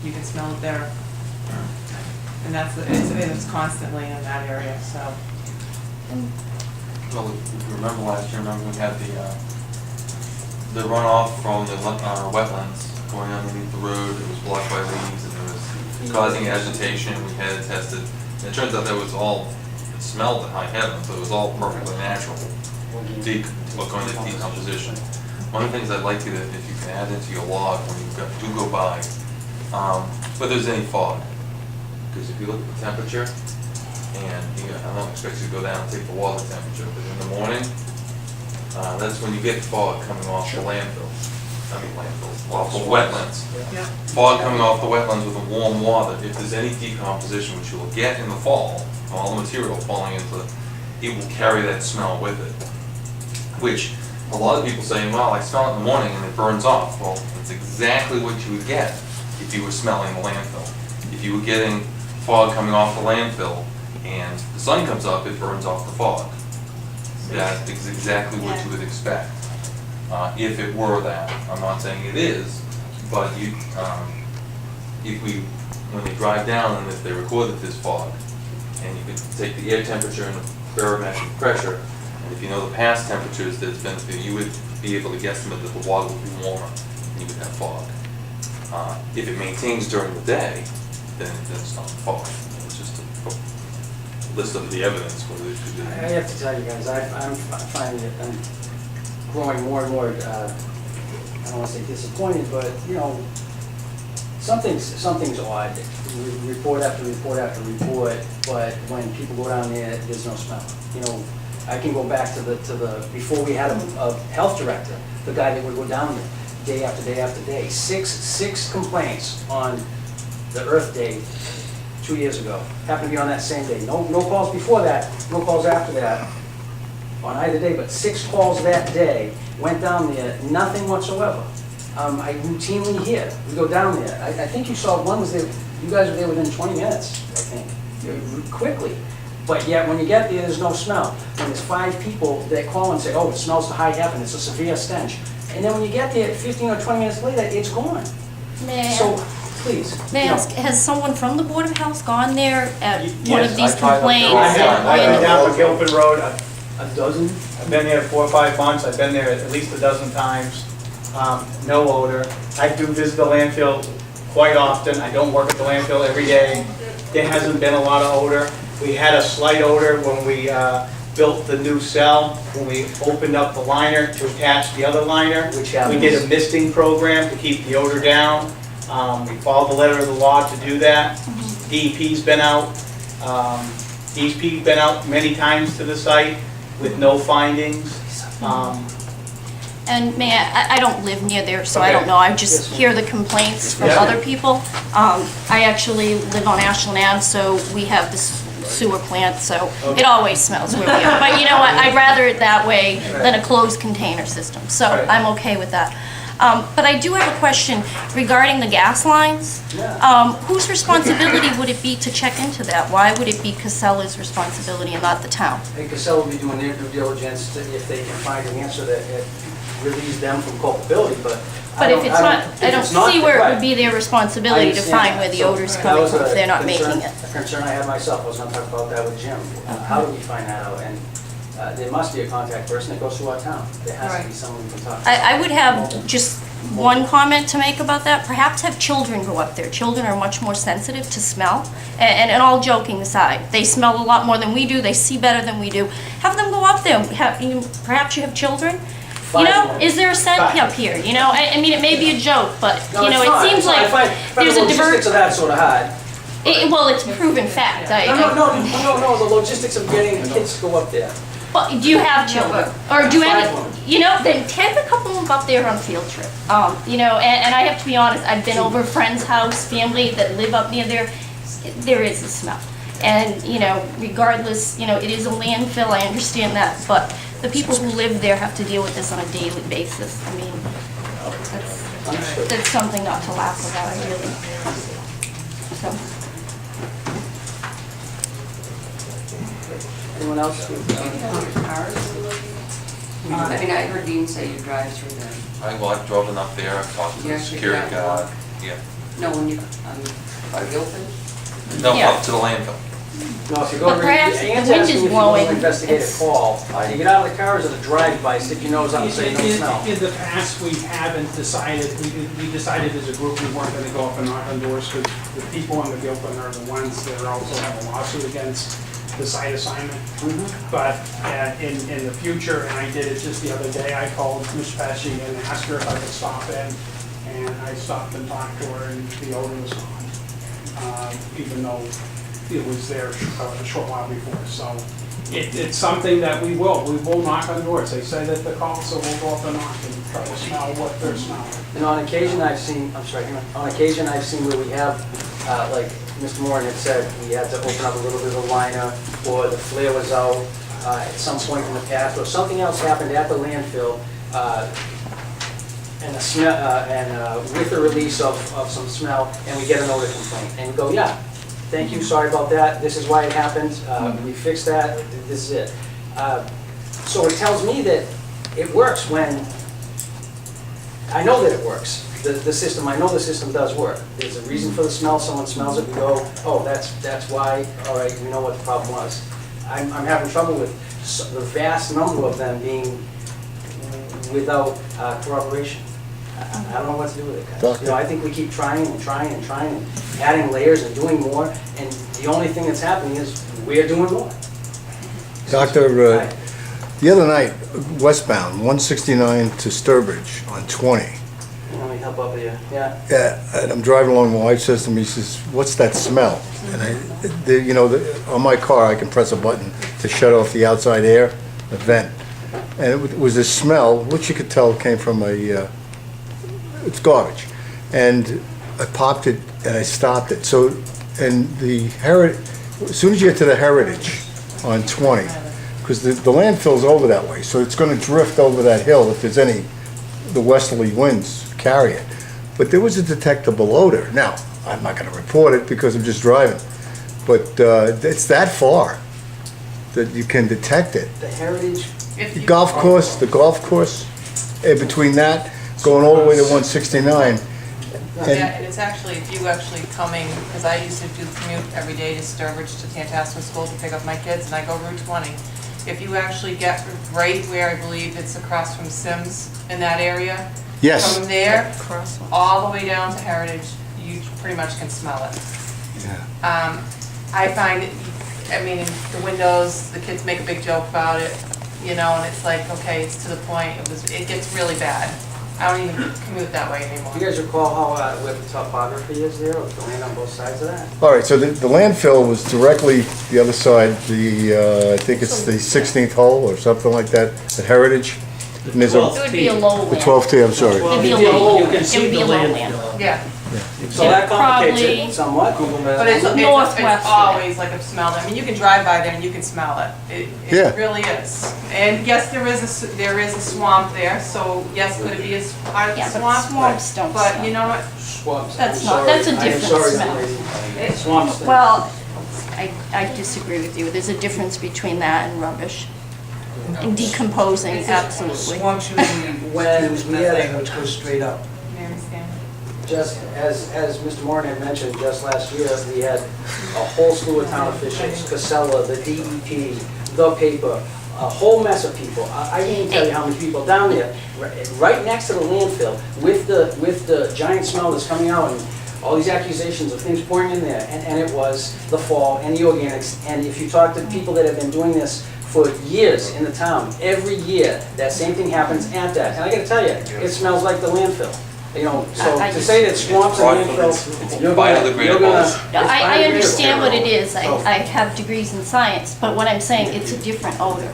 you can smell it there. And it's constantly in that area, so. Well, if you remember last year, we had the runoff from the wetlands going underneath the road. It was blocked by leaves and it was causing agitation. We had it tested. And it turns out that was all, it smelled to high heaven, but it was all perfectly natural. Going to decomposition. One of the things I'd like you to, if you can add into your log when you do go by, whether there's any fog. Because if you look at the temperature, and I don't expect you to go down and take the water temperature, but in the morning, that's when you get fog coming off the landfills. I mean landfills, off the wetlands. Yeah. Fog coming off the wetlands with the warm water. If there's any decomposition, which you will get in the fall, from all the material falling into it, it will carry that smell with it. Which a lot of people say, well, I smell it in the morning and it burns off. Well, it's exactly what you would get if you were smelling the landfill. If you were getting fog coming off the landfill and the sun comes up, it burns off the fog. That is exactly what you would expect. If it were that. I'm not saying it is, but when they drive down and if they record that there's fog, and you could take the air temperature and the barometric pressure, and if you know the past temperatures that it's been through, you would be able to guesstimate that the water would be warmer and you would have fog. If it maintains during the day, then it's not fog. It's just a list of the evidence whether it could be. I have to tell you guys, I'm finding it, I'm growing more and more, I don't want to say disappointed, but you know, something's odd. Report after report after report, but when people go down there, there's no smell. You know, I can go back to the before we had a health director, the guy that would go down there day after day after day. Six complaints on the Earth Day 2 years ago. Happened to be on that same day. No calls before that, no calls after that on either day, but 6 calls that day. Went down there, nothing whatsoever. I routinely hear, we go down there. I think you saw one was there, you guys were there within 20 minutes, I think, quickly. But yet when you get there, there's no smell. When there's 5 people that call and say, oh, it smells to high heaven, it's a severe stench. And then when you get there, 15 or 20 minutes later, it's gone. So, please. May I ask, has someone from the Board of Health gone there at one of these I tried complaints? I've been down to Guilford Road A dozen? I've been there 4 or 5 months. I've been there at least a dozen times. No odor. I do visit the landfill quite often. I don't work at the landfill every day. There hasn't been a lot of odor. We had a slight odor when we built the new cell, when we opened up the liner to attach the other liner. We did a misting program to keep the odor down. We followed the letter of the law to do that. DEP's been out. DEP's been out many times to the site with no findings. And may I don't live near there, so I Okay. don't know. I just hear the complaints from Yeah. other people. I actually live on Ashland Ave, so we have this sewer plant, so it always smells where we are. But you know what, I'd rather it that way than a closed container system, so Right. I'm okay with that. But I do have a question regarding the gas lines. Yeah. Whose responsibility would it be to check into that? Why would it be Casella's responsibility and not the town? I think Casella will be doing their due diligence if they can find an answer that relieves them from culpability, but But if it's not, I don't see where it would be their responsibility to find where the odor's coming from if they're not making it. A concern I had myself, I was going to talk about that with Jim. How do we find that out? And there must be a contact person that goes through our town. There has to be someone we can talk to. I would have just one comment to make about that. Perhaps have children go up there. Children are much more sensitive to smell. And all joking aside, they smell a lot more than we do. They see better than we do. Have them go up there. Perhaps you have children. You know, is there a scent up here? You know, I mean, it may be a joke, but, you know, it seems like there's a The logistics of that sort of hard. Well, it's proven fact. No, the logistics of getting kids to go up there. Well, do you have children? Or do any, you know, then take a couple of them up there on a field trip. You know, and I have to be honest, I've been over a friend's house, family that live up near there. There is a smell. And, you know, regardless, you know, it is a landfill, I understand that, but the people who live there have to deal with this on a daily basis. I mean, that's something not to laugh about, I really. So. Anyone else? I mean, I heard Dean say you drive through there. I've driven up there, I've talked to the Yeah, security you got guard. Yeah. No, when you, by Gilpin? No, Yeah. up to the landfill. No, if you go But to, perhaps the Ann's wind asking is if you want blowing. to investigate a It's- call. You get out of the car, is it a drive-by, stick your nose out and say no smell? In the past, we haven't decided, we decided as a group we weren't gonna go up and knock on doors, because the people on the Gilpin are the ones that also have a lawsuit against the site assignment. But in the future, and I did it just the other day, I called Ms. Pesci and asked her if I could stop in, and I stopped and talked to her, and the odor was gone, even though it was there a short while before. So it's something that we will knock on doors. They say that the call, so we'll go up and knock and try to smell what they're smelling. And on occasion, I've seen, I'm sorry, hang on. On occasion, I've seen where we have, like Mr. Moore had said, we had to open up a little bit of a liner, or the flare was out at some point in the past, or something else happened at the landfill, and the smell, with the release of some smell, and we get an odor complaint. And we go, yeah, thank you, sorry about that, this is why it happened, we fixed that, this is it. So it tells me that it works when, I know that it works. The system, I know the system does work. There's a reason for the smell, someone smells it, we go, oh, that's why, all right, we know what the problem was. I'm having trouble with the vast number of them being without corroboration. I don't know what to do with it, guys. Doctor. You know, I think we keep trying and trying and trying and adding layers and doing more, and the only thing that's happening is we're doing more. Doctor, Right. the other night, westbound, 169 to Sturbridge on 20. Let me help out here, yeah. Yeah, and I'm driving along, my wife says to me, she says, what's that smell? And on my car, I can press a button to shut off the outside air, the vent. And it was a smell, which you could tell came from it's garbage. And I popped it and I stopped it. So, and as soon as you get to the Heritage on 20, because the landfill's over that way, so it's gonna drift over that hill if there's the westerly winds carry it. But there was a detectable odor. Now, I'm not gonna report it because I'm just driving, but it's that far that you can detect it. The Heritage, If The you- golf course, and between that, going all the way to 169. Yeah, and it's actually, if you actually coming, because I used to do the commute every day to Sturbridge to Tantascwa School to pick up my kids, and I go Route 20. If you actually get right where I believe it's across from Sims in that area. Yes. From there, all the way down to Heritage, you pretty much can smell it. I find, I mean, in the windows, the kids make a big joke about it, you know, and it's like, okay, it's to the point, it gets really bad. I don't even commute that way anymore. do you guys recall how, where the topography is there, or the land on both sides of that? All right, so the landfill was directly the other side, I think it's the 16th hole or something like that, at Heritage. And there's It would be a low the land. 12th tee, I'm sorry. It'd be a You low, can it would see be a the low land. land. Yeah, So that complicates Probably- it somewhat. but it's Northwest. always like a smell, I mean, you can drive by there and you can smell it. Yeah. It really is. And yes, there is a swamp there, so yes, could it be a part of Yeah, the but swamp? swamps don't But smell. you know what? Swamps. That's I'm not- sorry. that's a I am different sorry, smell. lady. Swamps. Well, I disagree with you. There's a difference between that and rubbish. And decomposing, absolutely. Swamps usually When use we had methane, which goes straight up. Mary Stan. Just as Mr. Moran had mentioned, just last year, we had a whole slew of town officials, Casella, the DEP, the paper, a whole mess of people. I can't even tell you how many people down there, right next to the landfill, with the giant smell that's coming out and all these accusations of things pouring in there. And it was the fall and the organics. And if you talk to people that have been doing this for years in the town, every year, that same thing happens at that. And I gotta tell you, it smells like the landfill. You know, so I to say that swamps and landfills, you're gonna, biodegradable. I understand what it is. I have degrees in science, but what I'm saying, it's a different odor.